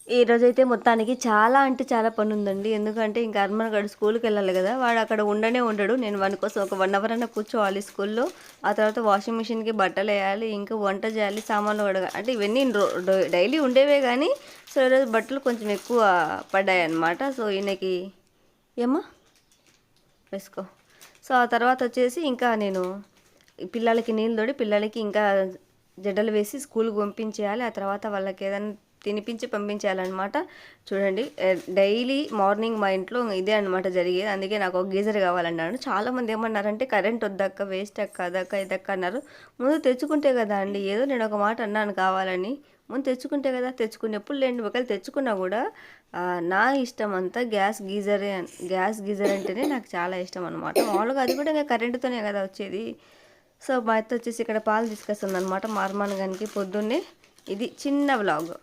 ఈరోజైతే మొత్తానికి చాలా అంటే చాలా పనుందండి. ఎందుకంటే ఇంకా అర్మన్ గాడు స్కూల్‌కెళ్ళాలి గదా! వాడు అక్కడ ఉండనే ఉండడు. నేను వాని కోసం ఒక 1 అవర్ అన్నా కూర్చోవాలి స్కూల్‌లో. ఆ తర్వాత వాషింగ్ మిషన్‌కి బట్టలేయాలి, ఇంకా వంట చేయాలి, సామాన్లు కడగాలి. అంటే ఇవన్నీ డైలీ ఉండేవే గానీ, సో, ఈరోజు బట్టలు కొంచెం ఎక్కువ పడ్డాయన్నమాట. సో, ఈయనకి ఏమ్మా? వేసుకో. సో, ఆ తర్వాతొచ్చేసి ఇంకా నేను ఈ పిల్లలకి నీళ్ళు తోడి, పిల్లలకి ఇంకా జడలు వేసి స్కూల్‌కి పంపించేయాలి. ఆ తర్వాత వాళ్ళకేదన్నా తినిపించి పంపించేయాలనమాట. చూడండి, డైలీ మార్నింగ్ మా ఇంట్లో ఇదే అనమాట జరిగేది. అందుకే నాకు ఒక గీజర్ కావాలన్నాను. చాలామంది ఏమన్నారంటే, "కరెంట్ వద్దక్క, వేస్ట్ అక్క, అదక్క, ఇదక్క" అన్నారు. ముందు తెచ్చుకుంటే కదా అండి. ఏదో నేను ఒక మాట అన్నాను కావాలని. ముందు తెచ్చుకుంటే కదా, తెచ్చుకున్నప్పుడు లేండి. ఒకవేళ తెచ్చుకున్నా కూడా నా ఇష్టం అంతా గ్యాస్ గీజర్ అంటేనే నాకు చాలా ఇష్టం అనమాట. మామూలుగా అది కూడా ఇంకా కరెంటుతోనే కదా వచ్చేది. సో, మా అత్త వచ్చేసి ఇక్కడ పాలు తీసుకొస్తుందనమాట మా అర్మాన్ గానికి పొద్దున్నే. ఇది చిన్న వ్లాగ్.